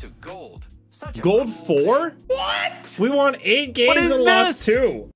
to gold. Such a Gold cool 4? thing. What? We won 8 games is and lost this? 2.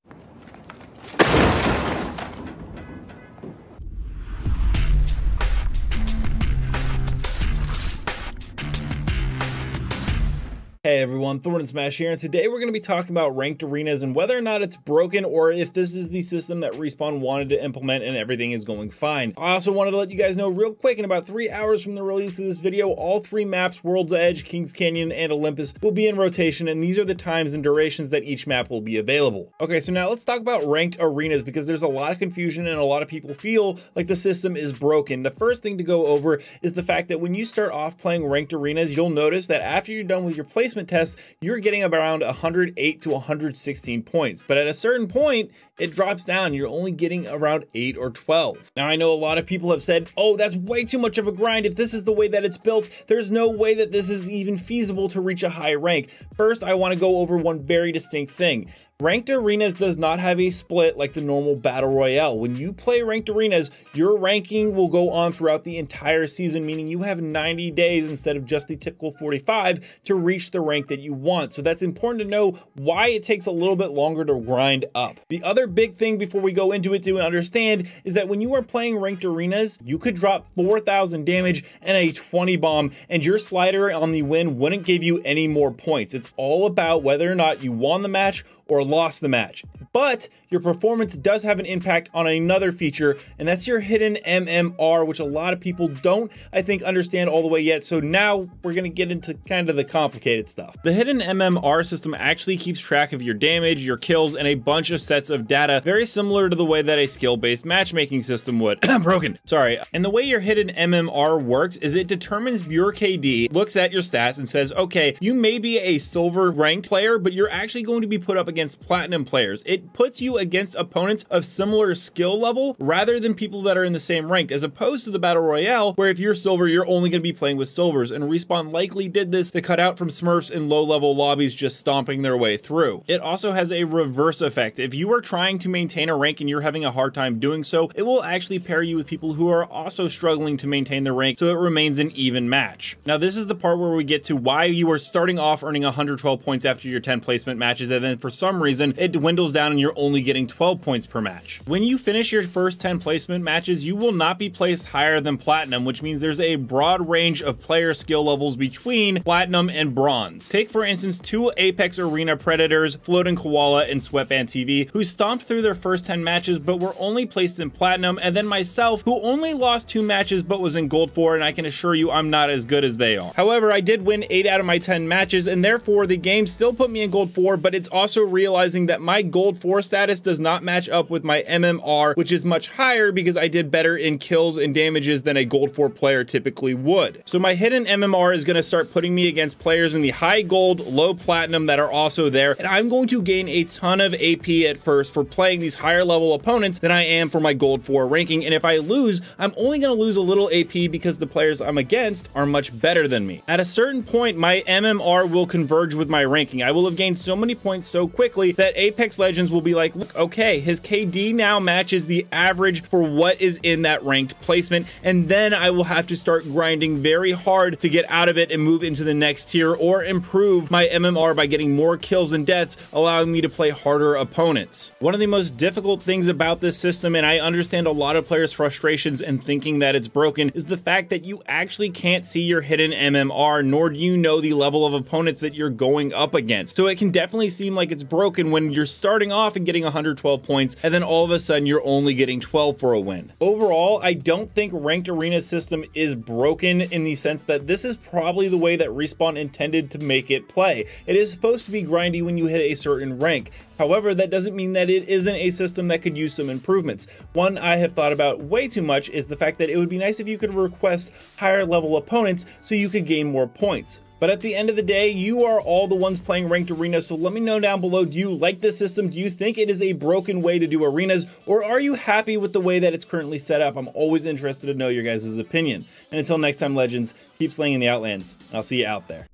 Hey everyone, Thordan Smash here, and today we're going to be talking about ranked arenas and whether or not it's broken or if this is the system that Respawn wanted to implement and everything is going fine. I also wanted to let you guys know real quick, in about 3 hours from the release of this video, all 3 maps, World's Edge, Kings Canyon, and Olympus, will be in rotation, and these are the times and durations that each map will be available. Okay, so now let's talk about ranked arenas because there's a lot of confusion and a lot of people feel like the system is broken. The first thing to go over is the fact that when you start off playing ranked arenas, you'll notice that after you're done with your placement test, you're getting around 108 to 116 points. But at a certain point, it drops down. You're only getting around 8 or 12. Now, I know a lot of people have said, oh, that's way too much of a grind. If this is the way that it's built, there's no way that this is even feasible to reach a high rank. First, I want to go over one very distinct thing. Ranked arenas does not have a split like the normal battle royale. When you play ranked arenas, your ranking will go on throughout the entire season, meaning you have 90 days instead of just the typical 45 to reach the rank that you want. So that's important to know why it takes a little bit longer to grind up. The other big thing before we go into it to understand is that when you are playing ranked arenas, you could drop 4,000 damage and a 20 bomb, and your slider on the win wouldn't give you any more points. It's all about whether or not you won the match or lost the match. But your performance does have an impact on another feature, and that's your hidden MMR, which a lot of people don't, I think, understand all the way yet. So now we're gonna get into kind of the complicated stuff. The hidden MMR system actually keeps track of your damage, your kills, and a bunch of sets of data, very similar to the way that a skill-based matchmaking system would. Broken, sorry. And the way your hidden MMR works is it determines your KD, looks at your stats, and says, okay, you may be a silver ranked player, but you're actually going to be put up against platinum players. It puts you against opponents of similar skill level rather than people that are in the same rank, as opposed to the battle royale where if you're silver, you're only going to be playing with silvers, and Respawn likely did this to cut out from smurfs in low level lobbies just stomping their way through. It also has a reverse effect. If you are trying to maintain a rank and you're having a hard time doing so, it will actually pair you with people who are also struggling to maintain their rank, so it remains an even match. Now this is the part where we get to why you are starting off earning 112 points after your 10 placement matches, and then for some reason it dwindles down and you're only getting 12 points per match. When you finish your first 10 placement matches, you will not be placed higher than platinum, which means there's a broad range of player skill levels between platinum and bronze. Take for instance 2 Apex Arena Predators, Floating Koala and Sweatband TV, who stomped through their first 10 matches but were only placed in platinum, and then myself, who only lost 2 matches but was in gold 4, and I can assure you I'm not as good as they are. However, I did win 8 out of my 10 matches, and therefore the game still put me in gold 4, but it's also realizing that my gold 4 status does not match up with my MMR, which is much higher because I did better in kills and damages than a gold 4 player typically would. So my hidden MMR is going to start putting me against players in the high gold, low platinum that are also there, and I'm going to gain a ton of AP at first for playing these higher level opponents than I am for my gold 4 ranking, and if I lose, I'm only going to lose a little AP because the players I'm against are much better than me. At a certain point, my MMR will converge with my ranking. I will have gained so many points so quickly that Apex Legends will be like, look, okay, his KD now matches the average for what is in that ranked placement, and then I will have to start grinding very hard to get out of it and move into the next tier or improve my MMR by getting more kills and deaths, allowing me to play harder opponents. One of the most difficult things about this system, and I understand a lot of players' frustrations and thinking that it's broken, is the fact that you actually can't see your hidden MMR, nor do you know the level of opponents that you're going up against. So it can definitely seem like it's broken when you're starting off and getting 112 points, and then all of a sudden you're only getting 12 for a win. Overall, I don't think ranked arena system is broken in the sense that this is probably the way that Respawn intended to make it play. It is supposed to be grindy when you hit a certain rank. However, that doesn't mean that it isn't a system that could use some improvements. One I have thought about way too much is the fact that it would be nice if you could request higher level opponents so you could gain more points. But at the end of the day, you are all the ones playing ranked arenas, so let me know down below, do you like this system? Do you think it is a broken way to do arenas, or are you happy with the way that it's currently set up? I'm always interested to know your guys' opinion. And until next time, legends, keep slaying in the Outlands. I'll see you out there.